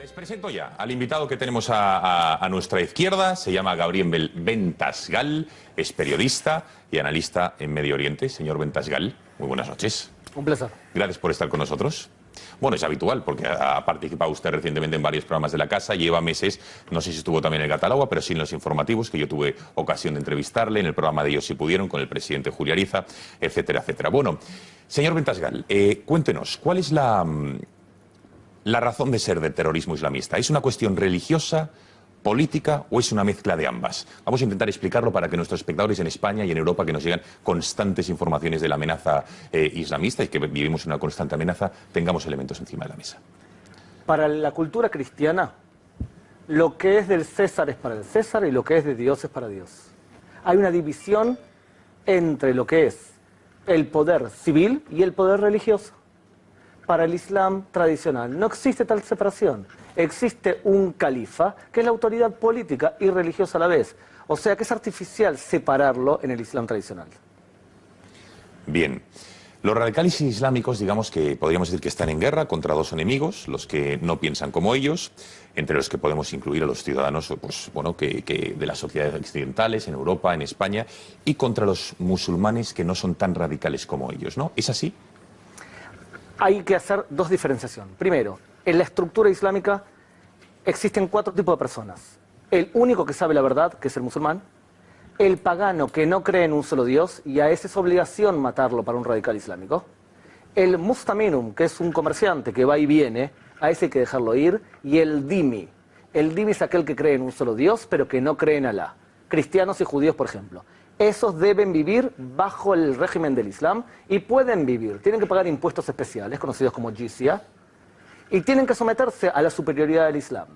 Les presento ya al invitado que tenemos a nuestra izquierda. Se llama Gabriel Bentasgal, es periodista y analista en Medio Oriente. Señor Bentasgal, muy buenas noches. Un placer. Gracias por estar con nosotros. Bueno, es habitual porque ha participado usted recientemente en varios programas de la casa, lleva meses, no sé si estuvo también en el Catálogo, pero sí en los informativos, que yo tuve ocasión de entrevistarle, en el programa de Ellos si pudieron, con el presidente Julio Ariza, etcétera, etcétera. Bueno, señor Bentasgal, cuéntenos, ¿cuál es la razón de ser del terrorismo islamista? ¿Es una cuestión religiosa, política o es una mezcla de ambas? Vamos a intentar explicarlo para que nuestros espectadores en España y en Europa, que nos llegan constantes informaciones de la amenaza islamista y que vivimos una constante amenaza, tengamos elementos encima de la mesa. Para la cultura cristiana, lo que es del César es para el César y lo que es de Dios es para Dios. Hay una división entre lo que es el poder civil y el poder religioso. Para el Islam tradicional no existe tal separación. Existe un califa, que es la autoridad política y religiosa a la vez. O sea que es artificial separarlo en el Islam tradicional. Bien. Los radicales islámicos, digamos que podríamos decir que están en guerra contra dos enemigos, los que no piensan como ellos, entre los que podemos incluir a los ciudadanos pues, bueno, que de las sociedades occidentales, en Europa, en España, y contra los musulmanes que no son tan radicales como ellos, ¿no? ¿Es así? Hay que hacer dos diferenciaciones. Primero, en la estructura islámica existen 4 tipos de personas. El único que sabe la verdad, que es el musulmán. El pagano que no cree en un solo Dios, y a ese es obligación matarlo para un radical islámico. El mustaminum, que es un comerciante que va y viene, a ese hay que dejarlo ir. Y el dhimmi. El dhimmi es aquel que cree en un solo Dios, pero que no cree en Alá. Cristianos y judíos, por ejemplo. Esos deben vivir bajo el régimen del Islam y pueden vivir. Tienen que pagar impuestos especiales, conocidos como jizya, y tienen que someterse a la superioridad del Islam.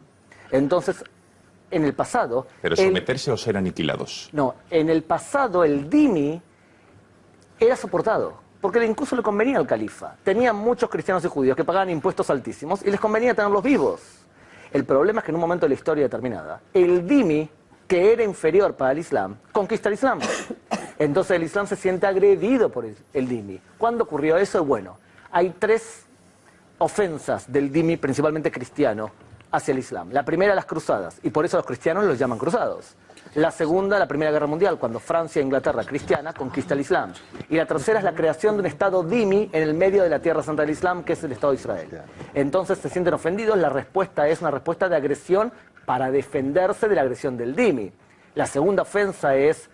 Entonces, en el pasado... ¿Pero someterse o ser aniquilados? No, en el pasado el dhimmi era soportado, porque incluso le convenía al califa. Tenían muchos cristianos y judíos que pagaban impuestos altísimos y les convenía tenerlos vivos. El problema es que en un momento de la historia determinada, el dhimmi, que era inferior para el Islam, conquista el Islam. Entonces el Islam se siente agredido por el dhimmi. ¿Cuándo ocurrió eso? Bueno, hay 3 ofensas del dhimmi, principalmente cristiano, hacia el Islam. La primera, las cruzadas, y por eso los cristianos los llaman cruzados. La segunda, la Primera Guerra Mundial, cuando Francia e Inglaterra, cristiana, conquista el Islam. Y la tercera es la creación de un Estado dhimmi en el medio de la Tierra Santa del Islam, que es el Estado de Israel. Entonces se sienten ofendidos, la respuesta es una respuesta de agresión para defenderse de la agresión del dhimmi. La segunda ofensa es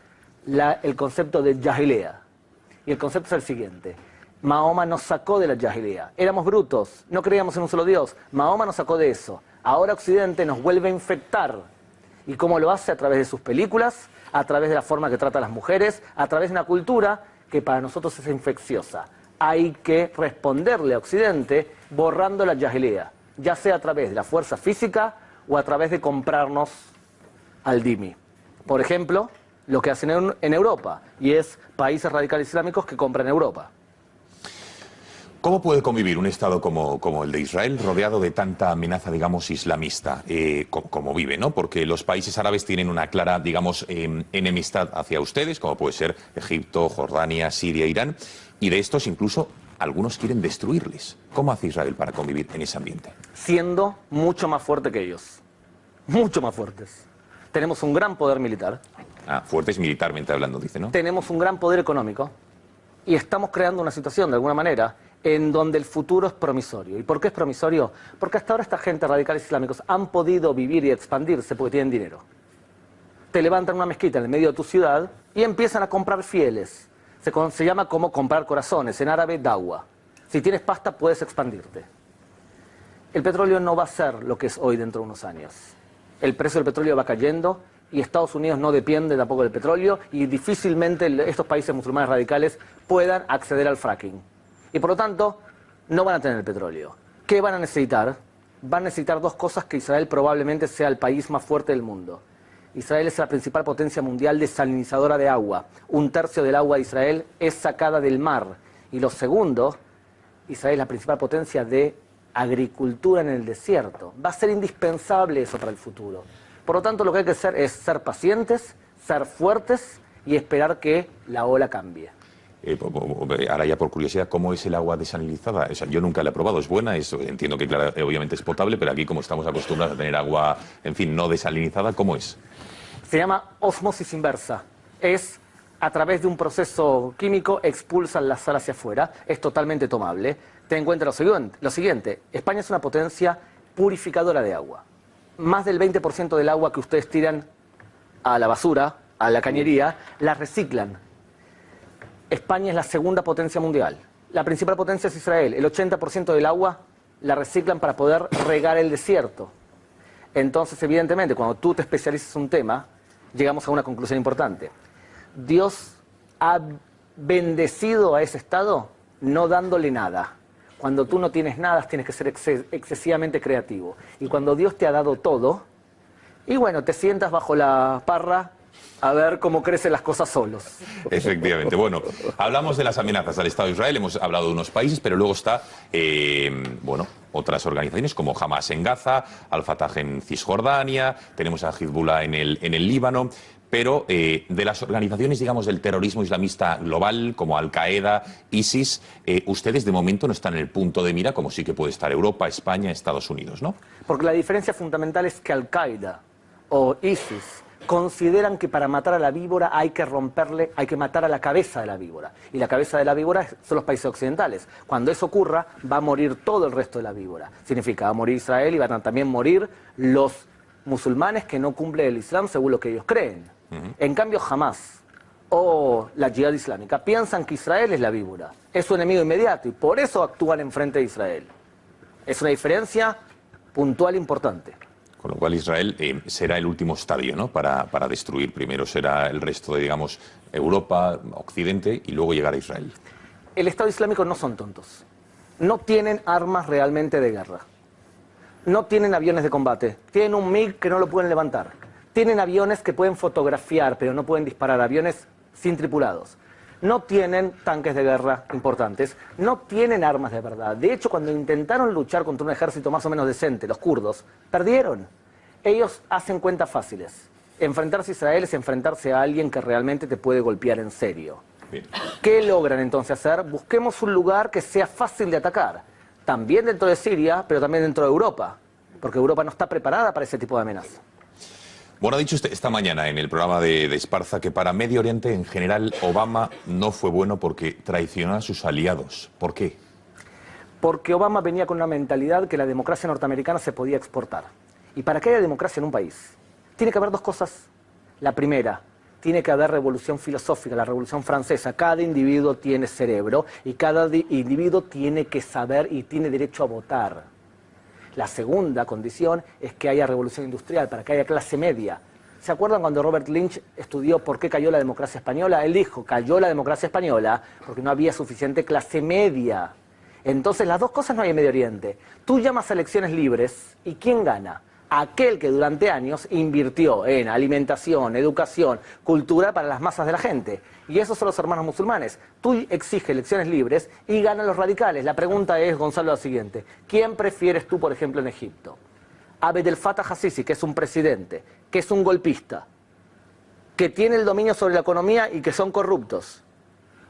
el concepto de jahiliya. Y el concepto es el siguiente. Mahoma nos sacó de la jahiliya. Éramos brutos, no creíamos en un solo Dios. Mahoma nos sacó de eso. Ahora Occidente nos vuelve a infectar. ¿Y cómo lo hace? A través de sus películas, a través de la forma que trata a las mujeres, a través de una cultura que para nosotros es infecciosa. Hay que responderle a Occidente borrando la jahiliya, ya sea a través de la fuerza física o a través de comprarnos al dhimmi. Por ejemplo, lo que hacen en Europa, y es países radicales islámicos que compran Europa. ¿Cómo puede convivir un Estado como el de Israel rodeado de tanta amenaza, digamos, islamista, como vive, ¿no? Porque los países árabes tienen una clara, digamos, enemistad hacia ustedes, como puede ser Egipto, Jordania, Siria, Irán, y de estos incluso algunos quieren destruirles. ¿Cómo hace Israel para convivir en ese ambiente? Siendo mucho más fuerte que ellos. Mucho más fuertes. Tenemos un gran poder militar. Fuertes militarmente hablando, dice, ¿no? Tenemos un gran poder económico. Y estamos creando una situación, de alguna manera, en donde el futuro es promisorio. ¿Y por qué es promisorio? Porque hasta ahora esta gente, radicales islámicos, han podido vivir y expandirse porque tienen dinero. Te levantan una mezquita en el medio de tu ciudad y empiezan a comprar fieles. Se llama como comprar corazones, en árabe, dawa. Si tienes pasta, puedes expandirte. El petróleo no va a ser lo que es hoy dentro de unos años. El precio del petróleo va cayendo y Estados Unidos no depende tampoco del petróleo y difícilmente estos países musulmanes radicales puedan acceder al fracking. Y por lo tanto, no van a tener el petróleo. ¿Qué van a necesitar? Van a necesitar 2 cosas que Israel probablemente sea el país más fuerte del mundo. Israel es la principal potencia mundial desalinizadora de agua. 1/3 del agua de Israel es sacada del mar. Y lo segundo, Israel es la principal potencia de agricultura en el desierto. Va a ser indispensable eso para el futuro. Por lo tanto, lo que hay que hacer es ser pacientes, ser fuertes y esperar que la ola cambie. ahora ya por curiosidad, ¿cómo es el agua desalinizada? O sea, yo nunca la he probado, ¿es buena? Entiendo que claro, obviamente es potable, pero aquí como estamos acostumbrados a tener agua, en fin, no desalinizada, ¿cómo es? Se llama ósmosis inversa. Es a través de un proceso químico expulsan la sal hacia afuera. Es totalmente tomable. Ten en cuenta lo siguiente. España es una potencia purificadora de agua. Más del 20% del agua que ustedes tiran a la basura, a la cañería, la reciclan. España es la segunda potencia mundial. La principal potencia es Israel. El 80% del agua la reciclan para poder regar el desierto. Entonces, evidentemente, cuando tú te especializas en un tema, llegamos a una conclusión importante. Dios ha bendecido a ese estado no dándole nada. Cuando tú no tienes nada, tienes que ser excesivamente creativo. Y cuando Dios te ha dado todo, y bueno, te sientas bajo la parra a ver cómo crecen las cosas solos. Efectivamente. Bueno, hablamos de las amenazas al Estado de Israel, hemos hablado de unos países, pero luego está, bueno, otras organizaciones como Hamas en Gaza, Al-Fatah en Cisjordania, tenemos a Hezbollah en el Líbano. Pero de las organizaciones, digamos, del terrorismo islamista global, como Al-Qaeda, ISIS, ustedes de momento no están en el punto de mira, como sí que puede estar Europa, España, Estados Unidos, ¿no? Porque la diferencia fundamental es que Al-Qaeda o ISIS consideran que para matar a la víbora hay que matar a la cabeza de la víbora. Y la cabeza de la víbora son los países occidentales. Cuando eso ocurra, va a morir todo el resto de la víbora. Significa, va a morir Israel y van a también morir los musulmanes que no cumplen el Islam según lo que ellos creen. En cambio, Hamas o la Yihad Islámica piensan que Israel es la víbora, es su enemigo inmediato y por eso actúan en frente de Israel. Es una diferencia puntual importante. Con lo cual Israel será el último estadio, ¿no? Para destruir. Primero será el resto de, digamos, Europa, Occidente y luego llegar a Israel. El Estado Islámico no son tontos. No tienen armas realmente de guerra. No tienen aviones de combate. Tienen un MiG que no lo pueden levantar. Tienen aviones que pueden fotografiar, pero no pueden disparar, aviones sin tripulados. No tienen tanques de guerra importantes, no tienen armas de verdad. De hecho, cuando intentaron luchar contra un ejército más o menos decente, los kurdos, perdieron. Ellos hacen cuentas fáciles. Enfrentarse a Israel es enfrentarse a alguien que realmente te puede golpear en serio. Bien. ¿Qué logran entonces hacer? Busquemos un lugar que sea fácil de atacar. También dentro de Siria, pero también dentro de Europa. Porque Europa no está preparada para ese tipo de amenaza. Bueno, ha dicho usted esta mañana en el programa de Esparza que para Medio Oriente en general Obama no fue bueno porque traicionó a sus aliados. ¿Por qué? Porque Obama venía con una mentalidad que la democracia norteamericana se podía exportar. Y para que haya democracia en un país, tiene que haber dos cosas. La primera, tiene que haber revolución filosófica, la revolución francesa. Cada individuo tiene cerebro y cada individuo tiene que saber y tiene derecho a votar. La segunda condición es que haya revolución industrial, para que haya clase media. ¿Se acuerdan cuando Robert Lynch estudió por qué cayó la democracia española? Él dijo, cayó la democracia española porque no había suficiente clase media. Entonces las dos cosas no hay en Medio Oriente. Tú llamas a elecciones libres y ¿quién gana? Aquel que durante años invirtió en alimentación, educación, cultura para las masas de la gente. Y esos son los hermanos musulmanes. Tú exiges elecciones libres y ganan los radicales. La pregunta es, Gonzalo, la siguiente. ¿Quién prefieres tú, por ejemplo, en Egipto? Abdel Fattah al-Sisi, que es un presidente, que es un golpista, que tiene el dominio sobre la economía y que son corruptos.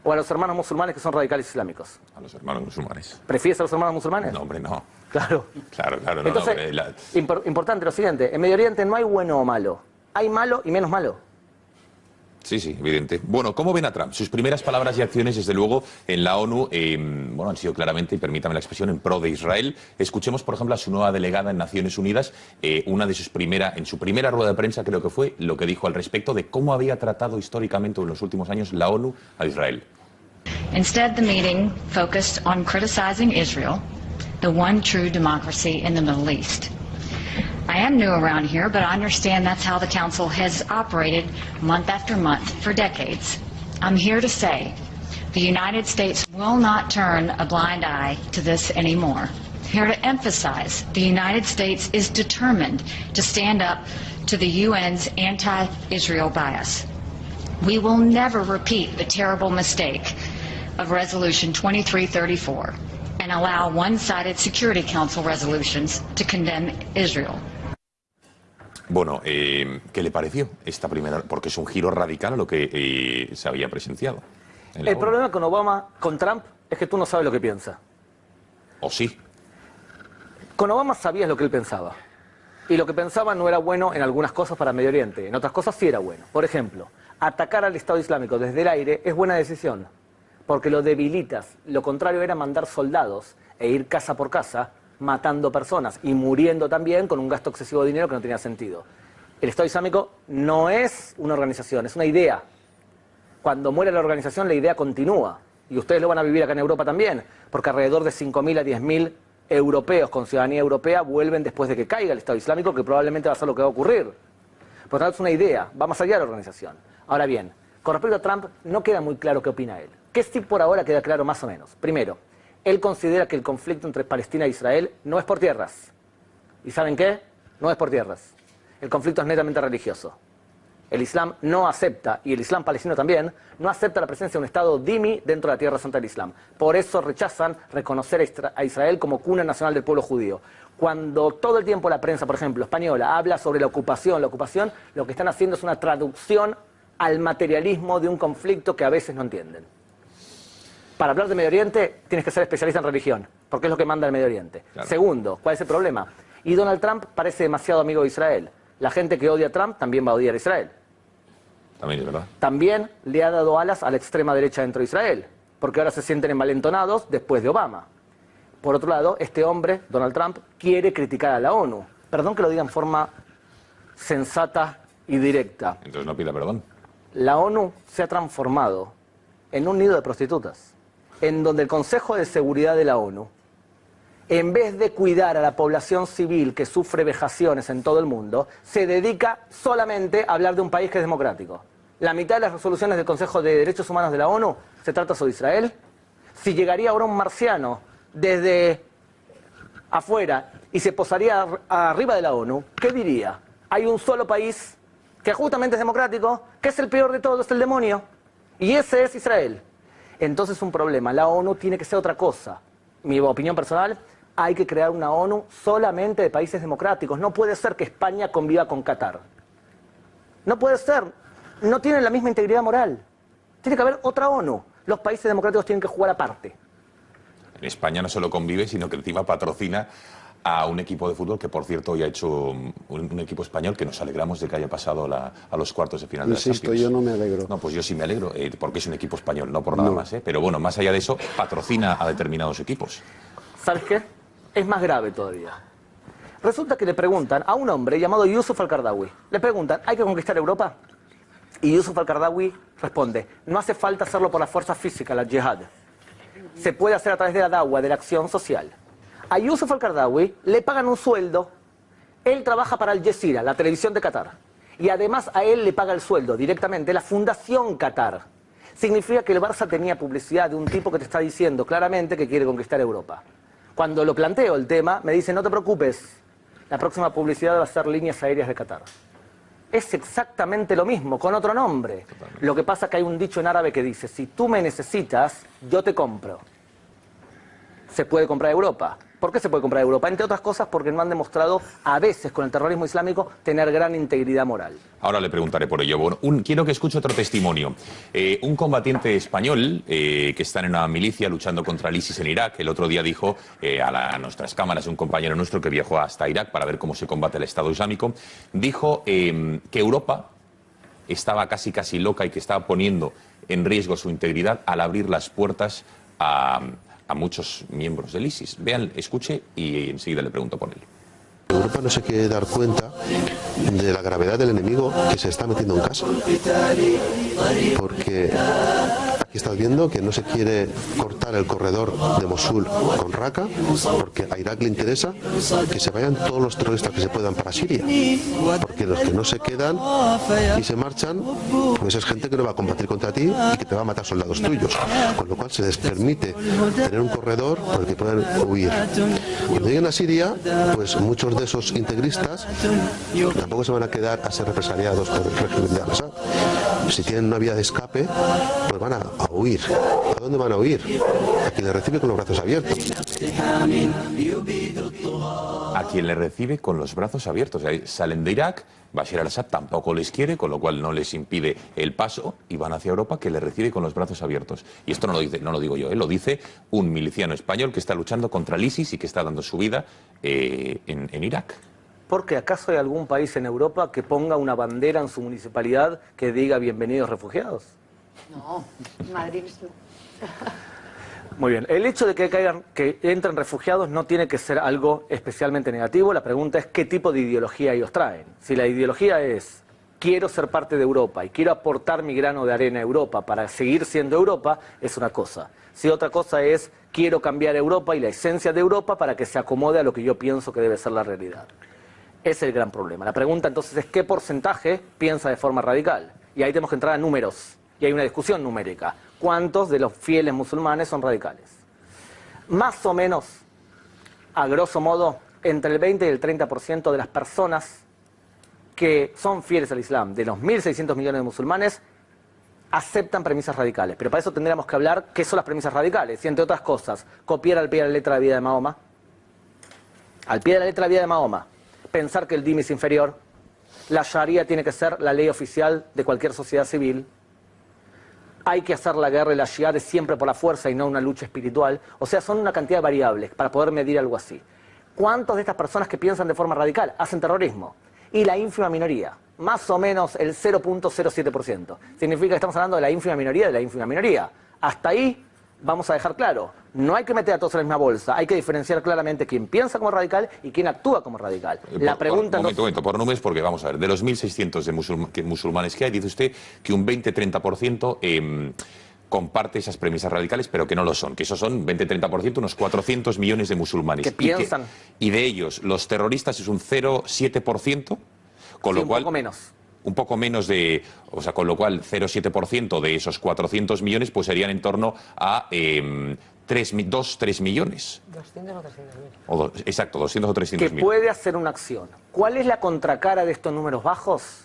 ¿O a los hermanos musulmanes que son radicales islámicos? A los hermanos musulmanes. ¿Prefieres a los hermanos musulmanes? No, hombre, no. Claro. Claro, no, Entonces, no, importante lo siguiente, en Medio Oriente no hay bueno o malo, hay malo y menos malo. Sí, sí, evidente. Bueno, ¿cómo ven a Trump? Sus primeras palabras y acciones, desde luego, en la ONU, bueno, han sido claramente, y permítame la expresión, en pro de Israel. Escuchemos, por ejemplo, a su nueva delegada en Naciones Unidas, en su primera rueda de prensa, creo que fue, lo que dijo al respecto de cómo había tratado históricamente en los últimos años la ONU a Israel. Instead, the meeting focused on criticizing Israel, the one true democracy in the Middle East. I am new around here, but I understand that's how the Council has operated month after month for decades. I'm here to say the United States will not turn a blind eye to this anymore. Here to emphasize the United States is determined to stand up to the UN's anti-Israel bias. We will never repeat the terrible mistake of Resolution 2334 and allow one-sided Security Council resolutions to condemn Israel. Bueno, ¿qué le pareció esta primera? Porque es un giro radical a lo que se había presenciado. El problema con Obama, con Trump, es que tú no sabes lo que piensa. ¿O sí? Con Obama sabías lo que él pensaba. Y lo que pensaba no era bueno en algunas cosas para Medio Oriente. En otras cosas sí era bueno. Por ejemplo, atacar al Estado Islámico desde el aire es buena decisión. Porque lo debilitas. Lo contrario era mandar soldados e ir casa por casa matando personas y muriendo también con un gasto excesivo de dinero que no tenía sentido. El Estado Islámico no es una organización, es una idea. Cuando muere la organización, la idea continúa. Y ustedes lo van a vivir acá en Europa también, porque alrededor de 5.000 a 10.000 europeos con ciudadanía europea vuelven después de que caiga el Estado Islámico, que probablemente va a ser lo que va a ocurrir. Por lo tanto, es una idea, va más allá de la organización. Ahora bien, con respecto a Trump, no queda muy claro qué opina él. ¿Qué sí por ahora queda claro más o menos? Primero, él considera que el conflicto entre Palestina e Israel no es por tierras. ¿Y saben qué? No es por tierras. El conflicto es netamente religioso. El Islam no acepta, y el Islam palestino también, no acepta la presencia de un Estado dhimmi dentro de la Tierra Santa del Islam. Por eso rechazan reconocer a Israel como cuna nacional del pueblo judío. Cuando todo el tiempo la prensa, por ejemplo, española, habla sobre la ocupación, lo que están haciendo es una traducción al materialismo de un conflicto que a veces no entienden. Para hablar de Medio Oriente tienes que ser especialista en religión, porque es lo que manda el Medio Oriente. Claro. Segundo, ¿cuál es el problema? Y Donald Trump parece demasiado amigo de Israel. La gente que odia a Trump también va a odiar a Israel. También es verdad. También le ha dado alas a la extrema derecha dentro de Israel, porque ahora se sienten envalentonados después de Obama. Por otro lado, este hombre, Donald Trump, quiere criticar a la ONU. Perdón que lo diga en forma sensata y directa. Entonces no pida perdón. La ONU se ha transformado en un nido de prostitutas, en donde el Consejo de Seguridad de la ONU, en vez de cuidar a la población civil que sufre vejaciones en todo el mundo, se dedica solamente a hablar de un país que es democrático. La mitad de las resoluciones del Consejo de Derechos Humanos de la ONU se trata sobre Israel. Si llegaría ahora un marciano desde afuera y se posaría arriba de la ONU, ¿qué diría? Hay un solo país que justamente es democrático, que es el peor de todos, es el demonio, y ese es Israel. Entonces un problema, la ONU tiene que ser otra cosa. Mi opinión personal, hay que crear una ONU solamente de países democráticos. No puede ser que España conviva con Qatar. No puede ser. No tienen la misma integridad moral. Tiene que haber otra ONU. Los países democráticos tienen que jugar aparte. En España no solo convive, sino que encima patrocina a un equipo de fútbol que, por cierto, hoy ha hecho un equipo español que nos alegramos de que haya pasado a los cuartos de final de la Champions. Insisto, yo no me alegro. No, pues yo sí me alegro, porque es un equipo español, no por nada más. Pero bueno, más allá de eso, patrocina a determinados equipos. ¿Sabes qué? Es más grave todavía. Resulta que le preguntan a un hombre llamado Yusuf al-Qaradawi. Le preguntan, ¿hay que conquistar Europa? Y Yusuf al-Qaradawi responde, no hace falta hacerlo por la fuerza física, la jihad. Se puede hacer a través de la da'wa, de la acción social. A Yusuf al-Qaradawi le pagan un sueldo. Él trabaja para Al Jazeera, la televisión de Qatar. Y además a él le paga el sueldo directamente la Fundación Qatar. Significa que el Barça tenía publicidad de un tipo que te está diciendo claramente que quiere conquistar Europa. Cuando lo planteo el tema, me dice, no te preocupes, la próxima publicidad va a ser Líneas Aéreas de Qatar. Es exactamente lo mismo, con otro nombre. Totalmente. Lo que pasa es que hay un dicho en árabe que dice, si tú me necesitas, yo te compro. Se puede comprar Europa. ¿Por qué se puede comprar Europa? Entre otras cosas porque no han demostrado, a veces con el terrorismo islámico, tener gran integridad moral. Ahora le preguntaré por ello. Bueno, quiero que escuche otro testimonio. Un combatiente español que está en una milicia luchando contra el ISIS en Irak, el otro día dijo a nuestras cámaras, un compañero nuestro que viajó hasta Irak para ver cómo se combate el Estado Islámico, dijo que Europa estaba casi loca y que estaba poniendo en riesgo su integridad al abrir las puertas a muchos miembros del ISIS. Vean, escuche y enseguida le pregunto por él. Europa no se quiere dar cuenta de la gravedad del enemigo que se está metiendo en casa. Porque aquí estás viendo que no se quiere cortar el corredor de Mosul con Raqqa, porque a Irak le interesa que se vayan todos los terroristas que se puedan para Siria. Porque los que no se quedan y se marchan, pues es gente que no va a combatir contra ti y que te va a matar soldados tuyos. Con lo cual se les permite tener un corredor por el que puedan huir. Cuando lleguen a Siria, pues muchos de esos integristas tampoco se van a quedar a ser represaliados por el régimen de Al-Assad. si tienen una vía de escape, pues van a huir. ¿A dónde van a huir? A quien les recibe con los brazos abiertos. A quien le recibe con los brazos abiertos. Salen de Irak, Bashar al-Assad tampoco les quiere, con lo cual no les impide el paso y van hacia Europa, que le recibe con los brazos abiertos. Y esto no lo digo yo, lo dice un miliciano español que está luchando contra el ISIS y que está dando su vida en Irak. Porque ¿acaso hay algún país en Europa que ponga una bandera en su municipalidad que diga bienvenidos refugiados? No, Madrid no. Muy bien. El hecho de que entren refugiados no tiene que ser algo especialmente negativo. La pregunta es qué tipo de ideología ellos traen. Si la ideología es quiero ser parte de Europa y quiero aportar mi grano de arena a Europa para seguir siendo Europa, es una cosa. Si otra cosa es quiero cambiar Europa y la esencia de Europa para que se acomode a lo que yo pienso que debe ser la realidad. Ese es el gran problema. La pregunta entonces es qué porcentaje piensa de forma radical. Y ahí tenemos que entrar a números. Y hay una discusión numérica. ¿Cuántos de los fieles musulmanes son radicales? Más o menos, a grosso modo, entre el 20 y el 30% de las personas que son fieles al Islam, de los 1.600 millones de musulmanes, aceptan premisas radicales. Pero para eso tendríamos que hablar qué son las premisas radicales. Y entre otras cosas, copiar al pie de la letra la vida de Mahoma. Al pie de la letra la vida de Mahoma. Pensar que el dhimmi es inferior. La Sharia tiene que ser la ley oficial de cualquier sociedad civil. Hay que hacer la guerra y la jihad siempre por la fuerza y no una lucha espiritual. O sea, son una cantidad de variables para poder medir algo así. ¿Cuántas de estas personas que piensan de forma radical hacen terrorismo? Y la ínfima minoría, más o menos el 0.07%. Significa que estamos hablando de la ínfima minoría de la ínfima minoría. Hasta ahí vamos a dejar claro, no hay que meter a todos en la misma bolsa, hay que diferenciar claramente quién piensa como radical y quién actúa como radical. La pregunta... Un momento, por números, porque vamos a ver, de los 1.600 de musulmanes que hay, dice usted que un 20-30% comparte esas premisas radicales, pero que no lo son, que esos son 20-30%, unos 400 millones de musulmanes. ¿Qué piensan? Y de ellos, los terroristas es un 0,7%, con lo cual... un poco menos. Un poco menos de... O sea, con lo cual 0,7% de esos 400 millones pues serían en torno a 3 millones. 200 o 300.000. Exacto, 200 o 300 que mil. puede hacer una acción. ¿Cuál es la contracara de estos números bajos?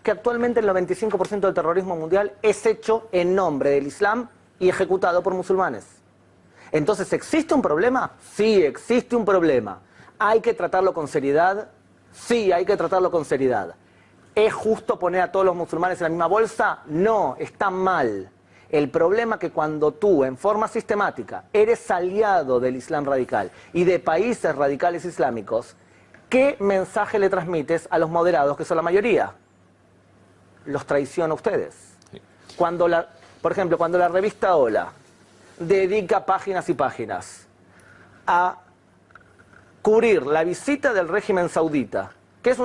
Que actualmente el 95% del terrorismo mundial es hecho en nombre del Islam y ejecutado por musulmanes. Entonces, ¿existe un problema? Sí, existe un problema. ¿Hay que tratarlo con seriedad? Sí, hay que tratarlo con seriedad. ¿Es justo poner a todos los musulmanes en la misma bolsa? No, está mal. El problema es que cuando tú, en forma sistemática, eres aliado del Islam radical y de países radicales islámicos, ¿qué mensaje le transmites a los moderados, que son la mayoría? Los traiciona a ustedes. Sí. Por ejemplo, cuando la revista Hola dedica páginas y páginas a cubrir la visita del régimen saudita, que es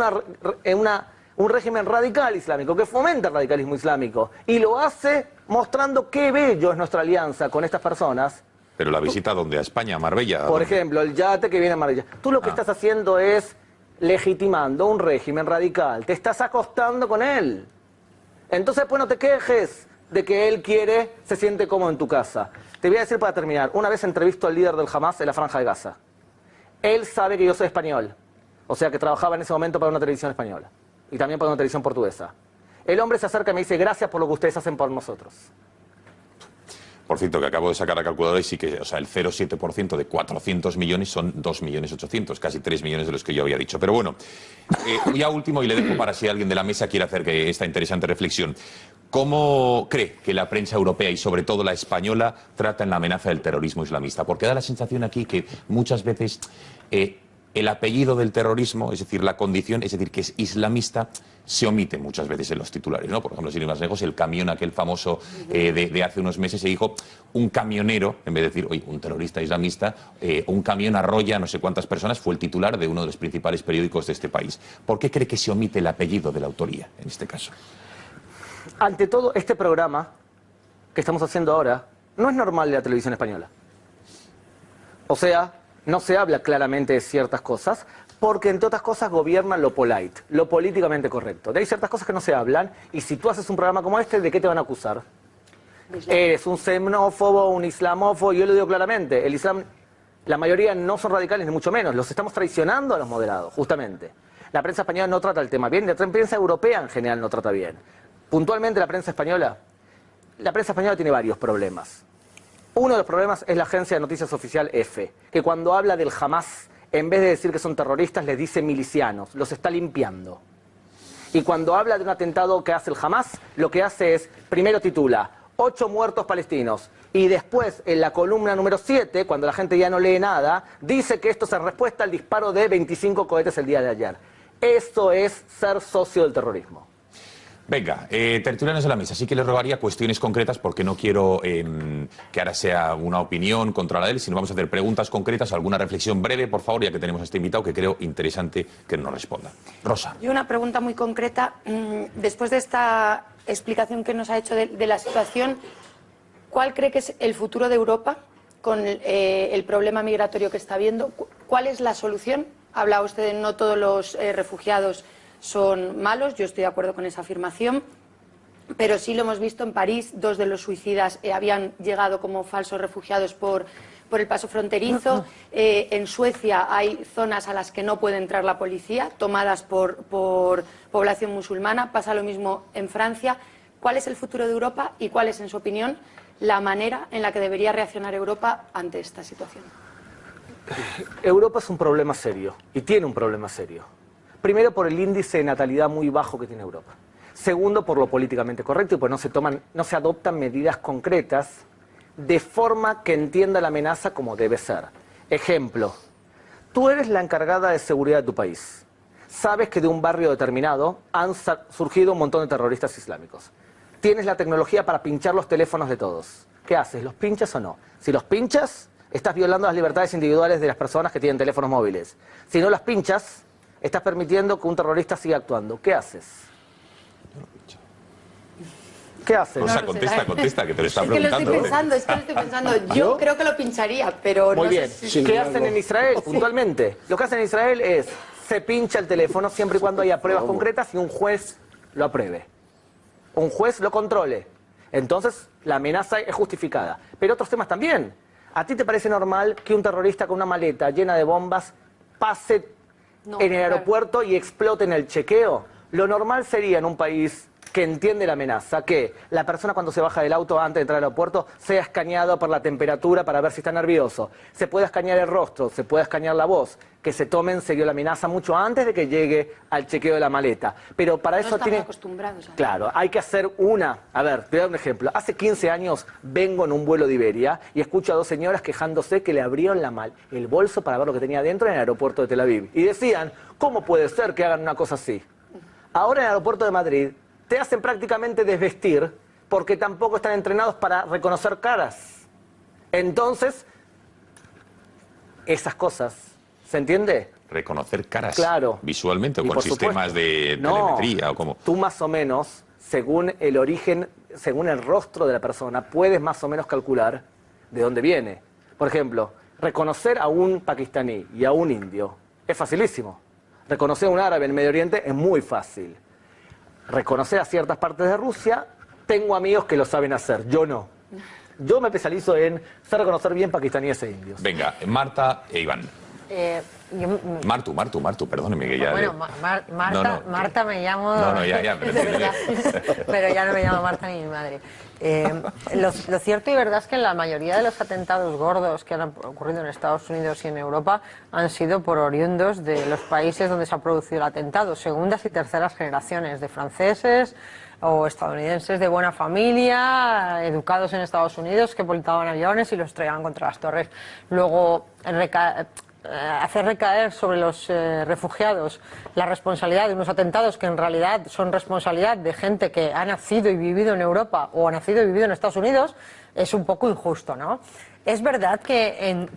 un régimen radical islámico, que fomenta el radicalismo islámico, y lo hace mostrando qué bello es nuestra alianza con estas personas. Pero la visita ¿dónde? ¿A España? ¿A Marbella? Por ejemplo, el yate que viene a Marbella. Tú lo que estás haciendo es legitimando un régimen radical. Te estás acostando con él. Entonces, pues no te quejes de que él se siente cómodo en tu casa. Te voy a decir para terminar, una vez entrevisto al líder del Hamas en la Franja de Gaza. Él sabe que yo soy español, o sea que trabajaba en ese momento para una televisión española y también para una televisión portuguesa. El hombre se acerca y me dice, gracias por lo que ustedes hacen por nosotros. Por cierto, que acabo de sacar la calculadora y sí que, o sea, el 0,7% de 400 millones son 2.800.000, casi 3 millones de los que yo había dicho. Pero bueno, ya último, y le dejo para si alguien de la mesa quiere hacer esta interesante reflexión. ¿Cómo cree que la prensa europea y sobre todo la española tratan la amenaza del terrorismo islamista? Porque da la sensación aquí que muchas veces el apellido del terrorismo, es decir, la condición, es decir, que es islamista, se omite muchas veces en los titulares, ¿no? Por ejemplo, sin ir más lejos, el camión aquel famoso de hace unos meses se dijo un camionero, en vez de decir, oye, un terrorista islamista, un camión arrolla no sé cuántas personas, fue el titular de uno de los principales periódicos de este país. ¿Por qué cree que se omite el apellido de la autoría en este caso? Ante todo, este programa que estamos haciendo ahora no es normal de la televisión española. O sea, no se habla claramente de ciertas cosas porque, entre otras cosas, gobierna lo polite, lo políticamente correcto. De ahí ciertas cosas que no se hablan y si tú haces un programa como este, ¿de qué te van a acusar? Eres un xenófobo, un islamófobo. Yo lo digo claramente, el Islam, la mayoría no son radicales ni mucho menos, los estamos traicionando a los moderados, justamente. La prensa española no trata el tema bien, la prensa europea en general no trata bien. puntualmente la prensa española tiene varios problemas. Uno de los problemas es la agencia de noticias oficial EFE, que cuando habla del Hamas, en vez de decir que son terroristas, les dice milicianos, los está limpiando. Y cuando habla de un atentado que hace el Hamas, lo que hace es, primero titula, 8 muertos palestinos, y después, en la columna número 7, cuando la gente ya no lee nada, dice que esto es en respuesta al disparo de 25 cohetes el día de ayer. Esto es ser socio del terrorismo. Venga, tertulianos de la mesa, sí que les rogaría cuestiones concretas porque no quiero que ahora sea una opinión contra la de él, sino vamos a hacer preguntas concretas, alguna reflexión breve, por favor, ya que tenemos a este invitado que creo interesante que nos responda. Rosa. Yo una pregunta muy concreta. Después de esta explicación que nos ha hecho de la situación, ¿cuál cree que es el futuro de Europa con el problema migratorio que está habiendo? ¿Cuál es la solución? Habla usted de no todos los refugiados son malos, yo estoy de acuerdo con esa afirmación, pero sí lo hemos visto en París, 2 de los suicidas habían llegado como falsos refugiados por el paso fronterizo. En Suecia hay zonas a las que no puede entrar la policía, tomadas por población musulmana. Pasa lo mismo en Francia. ¿Cuál es el futuro de Europa y cuál es, en su opinión, la manera en la que debería reaccionar Europa ante esta situación? Europa es un problema serio, y tiene un problema serio. Primero, por el índice de natalidad muy bajo que tiene Europa. Segundo, por lo políticamente correcto y pues no se adoptan medidas concretas de forma que entienda la amenaza como debe ser. Ejemplo, tú eres la encargada de seguridad de tu país. Sabes que de un barrio determinado han surgido un montón de terroristas islámicos. Tienes la tecnología para pinchar los teléfonos de todos. ¿Qué haces? ¿Los pinchas o no? Si los pinchas, estás violando las libertades individuales de las personas que tienen teléfonos móviles. Si no las pinchas, estás permitiendo que un terrorista siga actuando. ¿Qué haces? ¿Qué haces? Rosa, contesta, que te lo está preguntando. Es que lo estoy pensando. Yo creo que lo pincharía, pero Muy no bien. sé si... ¿Qué hacen en Israel, puntualmente? Lo que hacen en Israel es, se pincha el teléfono siempre y cuando haya pruebas concretas y un juez lo apruebe. Un juez lo controle. Entonces, la amenaza es justificada. Pero otros temas también. ¿A ti te parece normal que un terrorista con una maleta llena de bombas pase en el aeropuerto y explote en el chequeo? Lo normal sería en un país que entiende la amenaza, que la persona cuando se baja del auto antes de entrar al aeropuerto sea escaneado por la temperatura para ver si está nervioso, se pueda escanear el rostro, se pueda escanear la voz, que se tome en serio la amenaza mucho antes de que llegue al chequeo de la maleta. Pero para eso tiene... acostumbrados a... Claro, hay que hacer una... A ver, te voy a dar un ejemplo. Hace 15 años vengo en un vuelo de Iberia y escucho a 2 señoras quejándose que le abrieron el bolso para ver lo que tenía dentro en el aeropuerto de Tel Aviv. Y decían, ¿cómo puede ser que hagan una cosa así? Ahora en el aeropuerto de Madrid te hacen prácticamente desvestir porque tampoco están entrenados para reconocer caras. Entonces, esas cosas, ¿se entiende? Reconocer caras. Claro. Visualmente o Y con por sistemas supuesto. de No, telemetría o como... Tú más o menos, según el origen, según el rostro de la persona, puedes más o menos calcular de dónde viene. Por ejemplo, reconocer a un pakistaní y a un indio es facilísimo. Reconocer a un árabe en el Medio Oriente es muy fácil. Reconocer a ciertas partes de Rusia, tengo amigos que lo saben hacer, yo no. Yo me especializo en saber reconocer bien pakistaníes e indios. Venga, Marta e Iván. Martu, perdóneme que ya... Bueno, Marta me llamo... No, ya, pero... pero ya no me llamo Marta ni mi madre. Lo cierto y verdad es que la mayoría de los atentados gordos que han ocurrido en Estados Unidos y en Europa han sido por oriundos de los países donde se ha producido el atentado, segundas y terceras generaciones de franceses o estadounidenses de buena familia, educados en Estados Unidos, que voltaban aviones y los traían contra las torres. Luego, hacer recaer sobre los refugiados la responsabilidad de unos atentados que en realidad son responsabilidad de gente que ha nacido y vivido en Europa o ha nacido y vivido en Estados Unidos es un poco injusto, ¿no? Es verdad que,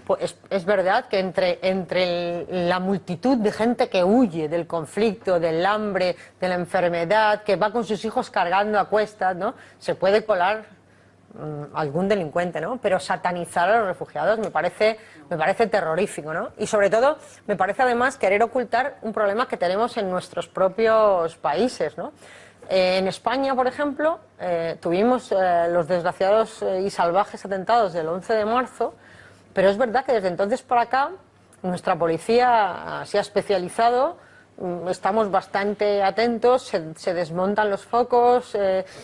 entre la multitud de gente que huye del conflicto, del hambre, de la enfermedad, que va con sus hijos cargando a cuestas, ¿no? Se puede colar algún delincuente, ¿no? Pero satanizar a los refugiados me parece terrorífico, ¿no? Y sobre todo me parece además querer ocultar un problema que tenemos en nuestros propios países, ¿no? En España, por ejemplo, tuvimos los desgraciados y salvajes atentados del 11 de marzo, pero es verdad que desde entonces para acá nuestra policía se ha especializado estamos bastante atentos, se desmontan los focos,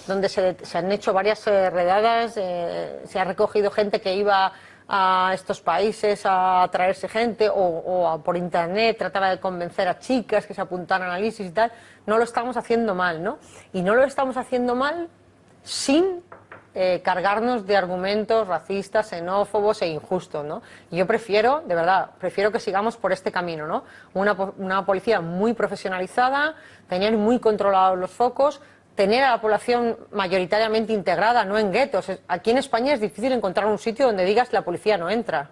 donde se han hecho varias redadas, se ha recogido gente que iba a estos países a traerse gente o por internet trataba de convencer a chicas que se apuntaran al ISIS y tal. No lo estamos haciendo mal, ¿no? Y no lo estamos haciendo mal sin cargarnos de argumentos racistas, xenófobos e injustos, ¿no? Y yo prefiero, de verdad, prefiero que sigamos por este camino, ¿no? Una policía muy profesionalizada, tener muy controlados los focos, tener a la población mayoritariamente integrada, no en guetos. Aquí en España es difícil encontrar un sitio donde digas la policía no entra.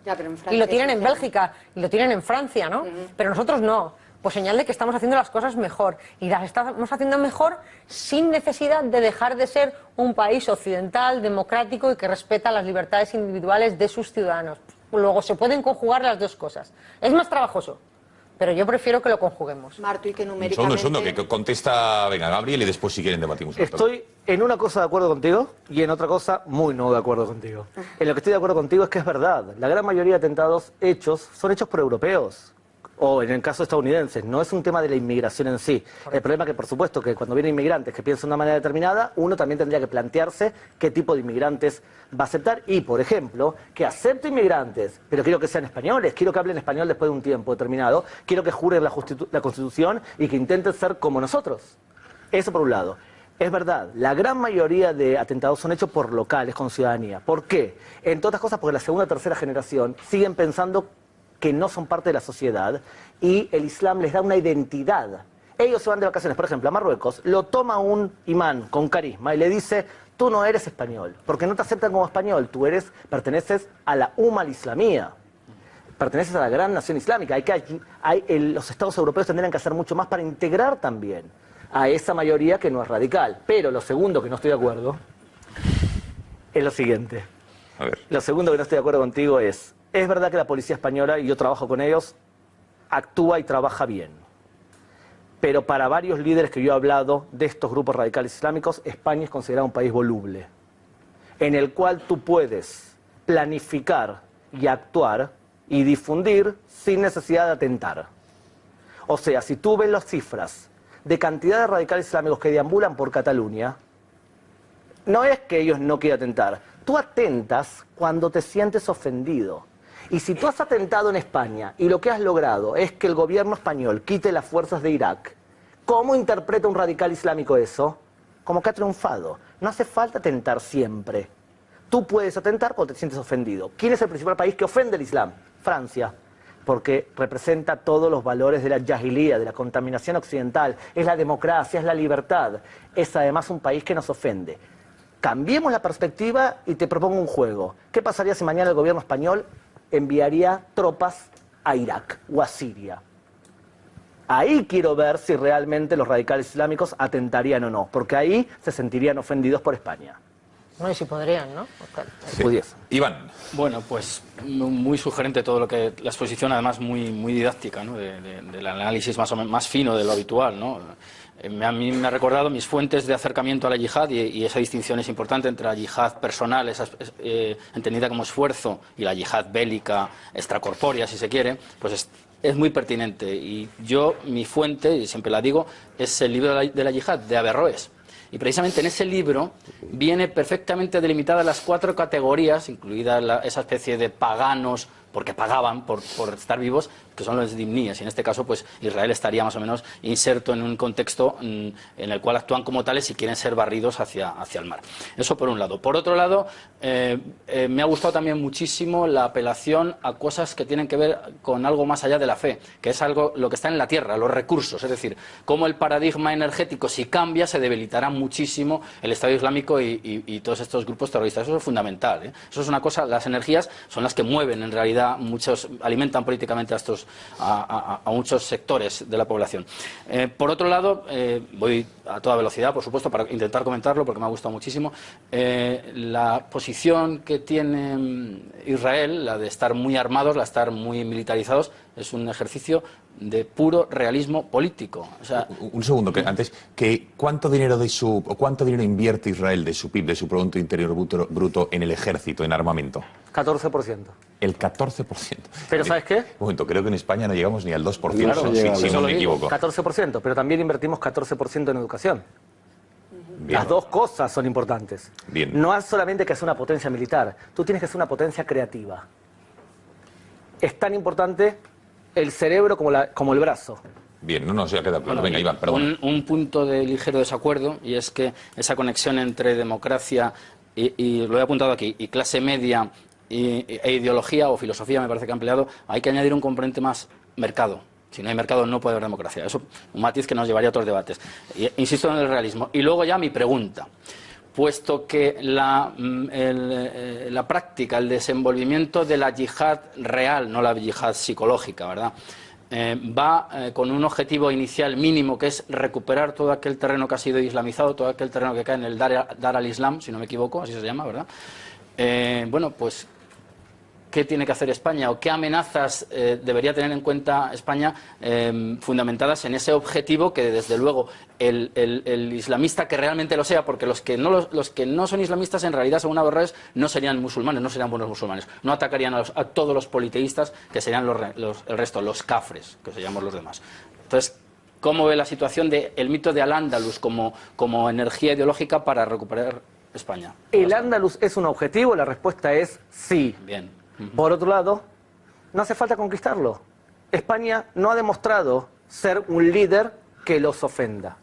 Ya, pero en Francia y lo tienen en Bélgica, y lo tienen en Francia, ¿no? Pero nosotros no. Pues señal de que estamos haciendo las cosas mejor. Y las estamos haciendo mejor sin necesidad de dejar de ser un país occidental, democrático y que respeta las libertades individuales de sus ciudadanos. Luego se pueden conjugar las dos cosas. Es más trabajoso, pero yo prefiero que lo conjuguemos. Marto, y que numéricamente... Un segundo, que contesta, venga, Gabriel, y después si quieren debatimos. Estoy en una cosa de acuerdo contigo y en otra cosa muy no de acuerdo contigo. En lo que estoy de acuerdo contigo es que es verdad. La gran mayoría de atentados hechos son hechos por europeos. O en el caso estadounidense, no es un tema de la inmigración en sí. El problema es que, por supuesto, que cuando vienen inmigrantes que piensan de una manera determinada, uno también tendría que plantearse qué tipo de inmigrantes va a aceptar. Y, por ejemplo, que acepte inmigrantes, pero quiero que sean españoles, quiero que hablen español después de un tiempo determinado, quiero que juren la Constitución y que intenten ser como nosotros. Eso por un lado. Es verdad, la gran mayoría de atentados son hechos por locales, con ciudadanía. ¿Por qué? Entre otras cosas porque la segunda o tercera generación siguen pensando que no son parte de la sociedad y el Islam les da una identidad. Ellos se van de vacaciones, por ejemplo, a Marruecos, lo toma un imán con carisma y le dice, tú no eres español, porque no te aceptan como español, perteneces a la Umma al-Islamía, perteneces a la gran nación islámica. Los estados europeos tendrían que hacer mucho más para integrar también a esa mayoría que no es radical. Pero lo segundo que no estoy de acuerdo es lo siguiente. A ver. Lo segundo que no estoy de acuerdo contigo es verdad que la policía española, y yo trabajo con ellos, actúa y trabaja bien. Pero para varios líderes que yo he hablado de estos grupos radicales islámicos, España es considerado un país voluble, en el cual tú puedes planificar y actuar y difundir sin necesidad de atentar. O sea, si tú ves las cifras de cantidad de radicales islámicos que deambulan por Cataluña, no es que ellos no quieran atentar. Tú atentas cuando te sientes ofendido. Y si tú has atentado en España y lo que has logrado es que el gobierno español quite las fuerzas de Irak, ¿cómo interpreta un radical islámico eso? Como que ha triunfado. No hace falta atentar siempre. Tú puedes atentar cuando te sientes ofendido. ¿Quién es el principal país que ofende el Islam? Francia. Porque representa todos los valores de la yahilía, de la contaminación occidental. Es la democracia, es la libertad. Es además un país que nos ofende. Cambiemos la perspectiva y te propongo un juego. ¿Qué pasaría si mañana el gobierno español enviaría tropas a Irak o a Siria? Ahí quiero ver si realmente los radicales islámicos atentarían o no, porque ahí se sentirían ofendidos por España. No, y si podrían, ¿no? Sí. Pudiesen. Iván. Bueno, pues muy sugerente todo lo que... La exposición además muy didáctica, ¿no? Del análisis más fino de lo habitual, ¿no? A mí me ha recordado mis fuentes de acercamiento a la yihad y esa distinción es importante entre la yihad personal, entendida como esfuerzo, y la yihad bélica, extracorpórea, si se quiere, pues es muy pertinente. Y mi fuente, y siempre la digo, es el libro de la yihad, de Averroes. Y precisamente en ese libro viene perfectamente delimitada las 4 categorías, incluida esa especie de paganos, porque pagaban por estar vivos, que son los dimníes. Y en este caso, pues Israel estaría más o menos inserto en un contexto en el cual actúan como tales y quieren ser barridos hacia el mar. Eso por un lado. Por otro lado, me ha gustado también muchísimo la apelación a cosas que tienen que ver con algo más allá de la fe, que es lo que está en la tierra, los recursos. Es decir, cómo el paradigma energético, si cambia, se debilitará muchísimo el Estado Islámico y todos estos grupos terroristas. Eso es fundamental, ¿eh? Eso es una cosa, las energías son las que mueven en realidad, alimentan políticamente a muchos sectores de la población. Por otro lado, voy a toda velocidad, por supuesto, para intentar comentarlo porque me ha gustado muchísimo. La posición que tiene Israel, la de estar muy armados, la de estar muy militarizados, es un ejercicio de puro realismo político. O sea, un segundo, que antes, ¿cuánto dinero invierte Israel de su PIB, de su Producto Interior Bruto en el ejército, en armamento? 14%. El 14%. Pero ¿sabes qué? Un momento, creo que en España no llegamos ni al 2%, Claro, si no me equivoco. 14%, pero también invertimos 14% en educación. Bien. Las dos cosas son importantes. Bien. No es solamente que sea una potencia militar, tú tienes que ser una potencia creativa. Es tan importante el cerebro como el brazo. Bien, no, se queda claro. Venga, Iván, perdón. Un punto de ligero desacuerdo, y es que esa conexión entre democracia y lo he apuntado aquí, y clase media e ideología o filosofía, me parece que ha empleado, hay que añadir un componente más: mercado. Si no hay mercado no puede haber democracia. Eso un matiz que nos llevaría a otros debates. Insisto en el realismo. Y luego ya mi pregunta. Puesto que la práctica, el desenvolvimiento de la yihad real, no la yihad psicológica, ¿verdad?, va con un objetivo inicial mínimo, que es recuperar todo aquel terreno que ha sido islamizado, todo aquel terreno que cae en el Dar al-Islam, si no me equivoco, así se llama, ¿verdad? Bueno, pues, ¿qué tiene que hacer España o qué amenazas debería tener en cuenta España fundamentadas en ese objetivo que, desde luego, el islamista que realmente lo sea, porque los que no son islamistas en realidad, según Averroes, no serían musulmanes, no serían buenos musulmanes, no atacarían a todos los politeístas, que serían el resto, los cafres, que se llaman los demás. Entonces, ¿cómo ve la situación del mito de Al-Ándalus como energía ideológica para recuperar España? ¿El Ándalus es un objetivo? La respuesta es sí. Bien. Por otro lado, no hace falta conquistarlo. España no ha demostrado ser un líder que los ofenda.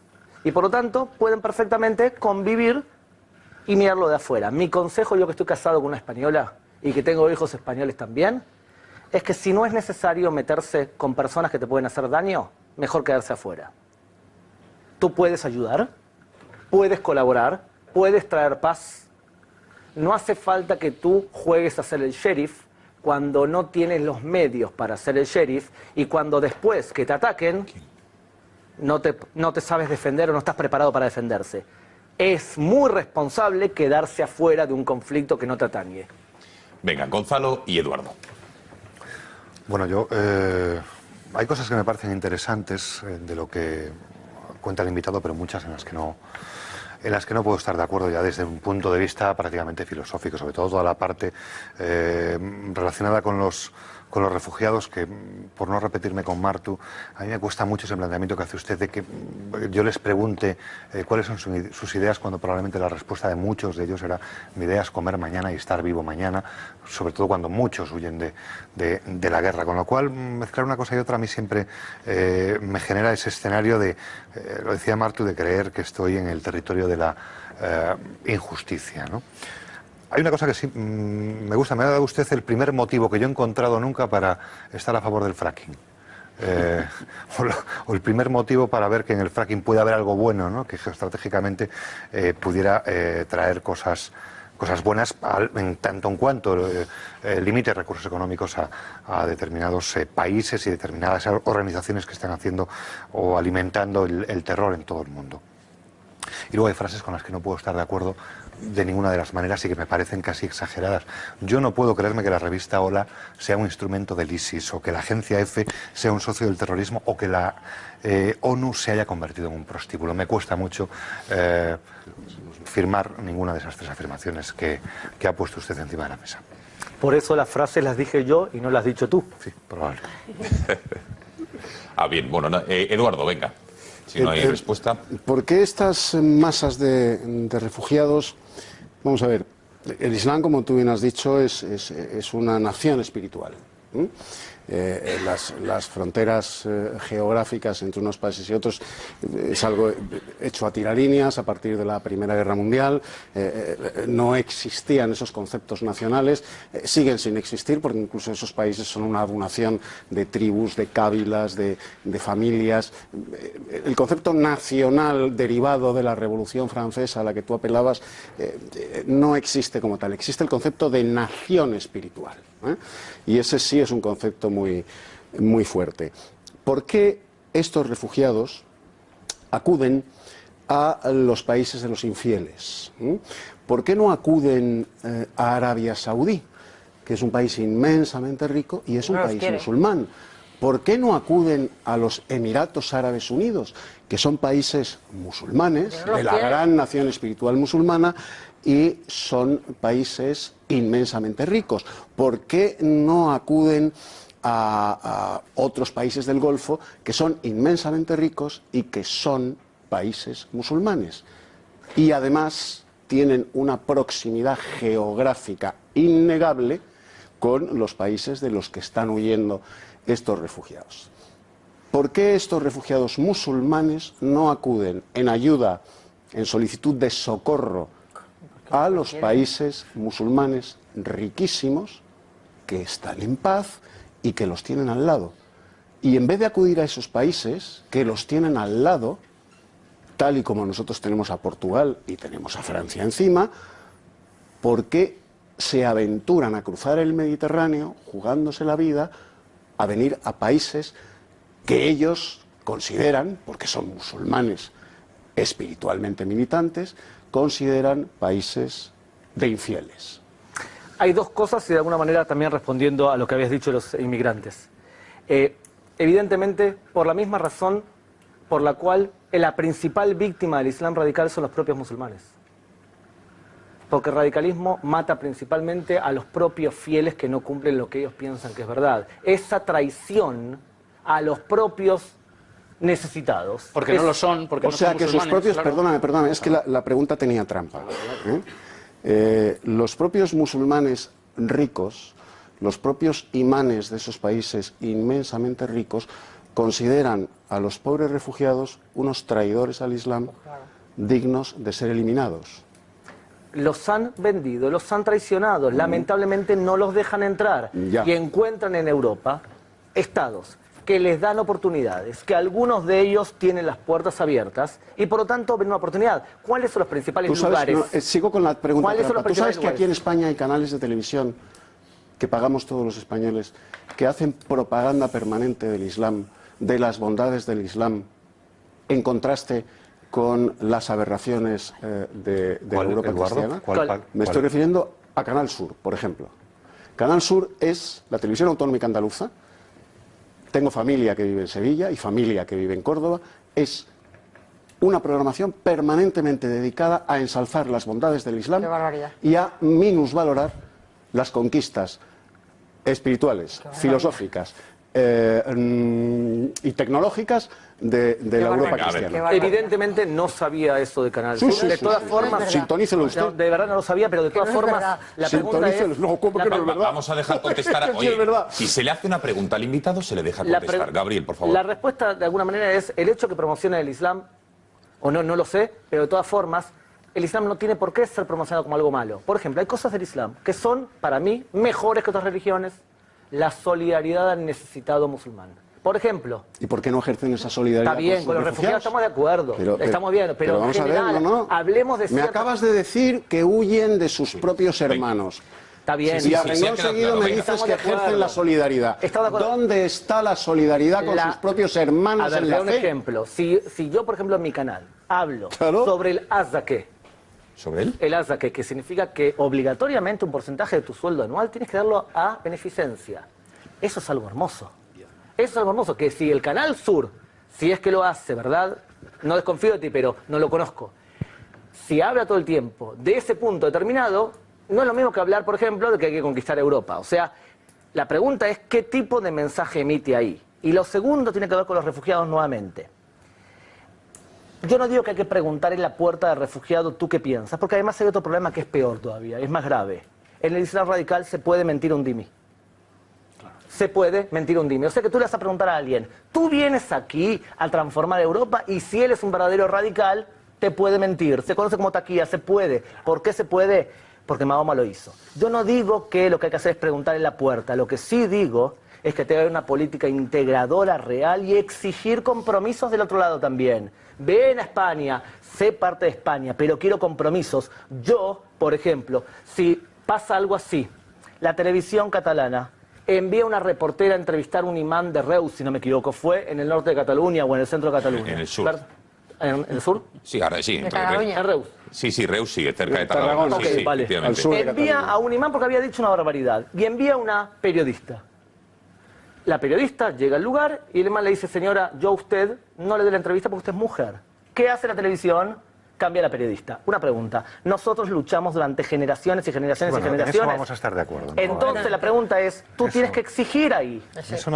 Y por lo tanto, pueden perfectamente convivir y mirarlo de afuera. Mi consejo, yo que estoy casado con una española y que tengo hijos españoles también, es que si no es necesario meterse con personas que te pueden hacer daño, mejor quedarse afuera. Tú puedes ayudar, puedes colaborar, puedes traer paz. No hace falta que tú juegues a ser el sheriff cuando no tienes los medios para ser el sheriff y cuando después que te ataquen no te sabes defender o no estás preparado para defenderse. Es muy responsable quedarse afuera de un conflicto que no te atañe. Venga, Gonzalo y Eduardo. Bueno, hay cosas que me parecen interesantes de lo que cuenta el invitado, pero muchas en las que no puedo estar de acuerdo ya desde un punto de vista prácticamente filosófico, sobre todo toda la parte relacionada con los refugiados, que, por no repetirme con Martu, a mí me cuesta mucho ese planteamiento que hace usted de que yo les pregunte cuáles son sus ideas, cuando probablemente la respuesta de muchos de ellos era: mi idea es comer mañana y estar vivo mañana, sobre todo cuando muchos huyen de la guerra. Con lo cual, mezclar una cosa y otra a mí siempre me genera ese escenario de, lo decía Martu, de creer que estoy en el territorio de la injusticia, ¿no? Hay una cosa que sí me gusta. Me ha dado usted el primer motivo que yo he encontrado nunca para estar a favor del fracking. O el primer motivo para ver que en el fracking puede haber algo bueno, ¿no? Que geoestratégicamente pudiera traer cosas buenas, en tanto en cuanto limite recursos económicos a determinados países y determinadas organizaciones que están haciendo o alimentando el terror en todo el mundo. Y luego hay frases con las que no puedo estar de acuerdo de ninguna de las maneras y que me parecen casi exageradas. Yo no puedo creerme que la revista Hola sea un instrumento del ISIS, o que la agencia EFE sea un socio del terrorismo, o que la ONU se haya convertido en un prostíbulo. Me cuesta mucho firmar ninguna de esas tres afirmaciones que ha puesto usted encima de la mesa. Por eso las frases las dije yo y no las has dicho tú. Sí, probable. Bien, bueno, Eduardo, venga. Si no hay respuesta. ¿Por qué estas masas de refugiados? Vamos a ver, el Islam, como tú bien has dicho, es una nación espiritual. Las fronteras geográficas entre unos países y otros es algo hecho a tiralíneas a partir de la Primera Guerra Mundial. No existían esos conceptos nacionales, siguen sin existir, porque incluso esos países son una donación de tribus, de cábilas, de familias. El concepto nacional derivado de la Revolución Francesa a la que tú apelabas no existe como tal. Existe el concepto de nación espiritual, y ese sí es un concepto muy fuerte. ¿Por qué estos refugiados acuden a los países de los infieles? ¿Por qué no acuden a Arabia Saudí, que es un país inmensamente rico y es un país musulmán? ¿por qué no acuden a los Emiratos Árabes Unidos, que son países musulmanes, de la gran nación espiritual musulmana, y son países inmensamente ricos? ¿Por qué no acuden a otros países del Golfo que son inmensamente ricos y que son países musulmanes? Y además tienen una proximidad geográfica innegable con los países de los que están huyendo estos refugiados. ¿Por qué estos refugiados musulmanes no acuden en ayuda, en solicitud de socorro a los países musulmanes riquísimos que están en paz y que los tienen al lado? Y en vez de acudir a esos países que los tienen al lado, tal y como nosotros tenemos a Portugal y tenemos a Francia encima, ¿por qué se aventuran a cruzar el Mediterráneo, jugándose la vida, a venir a países que ellos consideran, porque son musulmanes espiritualmente militantes, consideran países de infieles? Hay dos cosas y de alguna manera también respondiendo a lo que habías dicho de los inmigrantes. Evidentemente, por la misma razón por la cual la principal víctima del Islam radical son los propios musulmanes. Porque el radicalismo mata principalmente a los propios fieles que no cumplen lo que ellos piensan que es verdad. Esa traición a los propios necesitados. Porque no lo son, porque no son O sea que sus propios, claro. perdóname, es que la pregunta tenía trampa. Los propios musulmanes ricos, los propios imanes de esos países inmensamente ricos, consideran a los pobres refugiados unos traidores al Islam dignos de ser eliminados. Los han vendido, los han traicionado, lamentablemente no los dejan entrar. Ya. Y encuentran en Europa estados que les dan oportunidades, que algunos de ellos tienen las puertas abiertas y por lo tanto ven una oportunidad. ¿Cuáles son los principales lugares? Sigo con la pregunta. ¿Cuáles son los ¿Tú sabes principales que aquí en lugares? España hay canales de televisión que pagamos todos los españoles, que hacen propaganda permanente del Islam, de las bondades del Islam, en contraste con las aberraciones de la Europa cristiana? Me estoy refiriendo a Canal Sur, por ejemplo. Canal Sur es la televisión autonómica andaluza. Tengo familia que vive en Sevilla y familia que vive en Córdoba. Es una programación permanentemente dedicada a ensalzar las bondades del Islam y a minusvalorar las conquistas espirituales, filosóficas y tecnológicas de la Europa cristiana. Evidentemente no sabía eso de Canal Sur. De todas formas, sintonícelo usted. no, de verdad no lo sabía, pero de todas formas, la pregunta es... No, ¿cómo que no es verdad? Vamos a dejar contestar. Sí, es verdad. Si se le hace una pregunta al invitado, se le deja contestar. Gabriel, por favor. La respuesta, de alguna manera, es el hecho que promociona el Islam, o no lo sé, pero de todas formas, el Islam no tiene por qué ser promocionado como algo malo. Por ejemplo, hay cosas del Islam que son, para mí, mejores que otras religiones. La solidaridad al necesitado musulmán. Por ejemplo... ¿Y por qué no ejercen esa solidaridad? Está bien, con los refugiados estamos de acuerdo. Estamos bien, pero vamos en general, a ver, ¿no? hablemos de... Me acabas de decir que huyen de sus propios hermanos. Está bien. Y a renglón seguido me dices que ejercen la solidaridad. ¿Dónde está la solidaridad con sus propios hermanos en la fe? Un ejemplo. Si yo, por ejemplo, en mi canal hablo sobre el azaque, ¿sobre él? El azaque, que significa que obligatoriamente un porcentaje de tu sueldo anual tienes que darlo a beneficencia. Eso es algo hermoso. Eso es algo hermoso, que si el Canal Sur, si es que lo hace, ¿verdad? No desconfío de ti, pero no lo conozco. Si habla todo el tiempo de ese punto determinado, no es lo mismo que hablar, por ejemplo, de que hay que conquistar Europa. O sea, la pregunta es qué tipo de mensaje emite ahí. Y lo segundo tiene que ver con los refugiados nuevamente. Yo no digo que hay que preguntar en la puerta del refugiado tú qué piensas, porque además hay otro problema que es peor todavía, es más grave. En el Islam radical se puede mentir un dhimmi. Se puede mentir un dhimmi. O sea que tú le vas a preguntar a alguien, tú vienes aquí a transformar Europa y si él es un verdadero radical, te puede mentir. Se conoce como taquilla, se puede. ¿Por qué se puede? Porque Mahoma lo hizo. Yo no digo que lo que hay que hacer es preguntar en la puerta. Lo que sí digo es que debe haber una política integradora real y exigir compromisos del otro lado también. Ven a España, sé parte de España, pero quiero compromisos. Yo, por ejemplo, si pasa algo así, la televisión catalana envía una reportera a entrevistar a un imán de Reus, si no me equivoco, fue en el norte de Cataluña o en el centro de Cataluña. En el sur. ¿En el sur? Sí, ahora sí. En Reus. Sí, Reus sigue cerca de Tarragona. Okay, sí, vale. efectivamente. Envía a un imán porque había dicho una barbaridad y envía a una periodista. La periodista llega al lugar y el man le dice, señora, yo a usted no le doy la entrevista porque usted es mujer. ¿Qué hace la televisión? Cambia a la periodista. Una pregunta. Nosotros luchamos durante generaciones y generaciones y generaciones. En eso vamos a estar de acuerdo. Entonces la pregunta es, tú tienes que exigir ahí.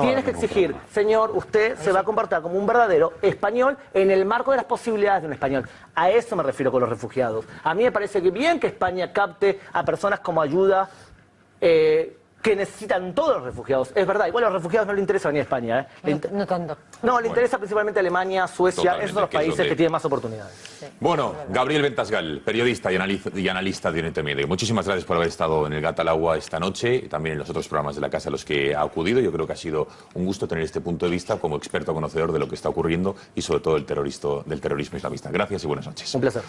Tienes que exigir, señor, usted se va a comportar como un verdadero español en el marco de las posibilidades de un español. A eso me refiero con los refugiados. A mí me parece que bien que España capte a personas como ayuda que necesitan todos los refugiados. Es verdad, igual a los refugiados no le interesa venir a España. No tanto. No, le interesa principalmente Alemania, Suecia, Totalmente, esos son los que es países donde- que tienen más oportunidades. Sí. Bueno, Gabriel Ventasgal, periodista y analista de Oriente Medio. Muchísimas gracias por haber estado en el Gata al Agua esta noche y también en los otros programas de la casa a los que ha acudido. Yo creo que ha sido un gusto tener este punto de vista como experto conocedor de lo que está ocurriendo y sobre todo del terrorismo islamista. Gracias y buenas noches. Un placer.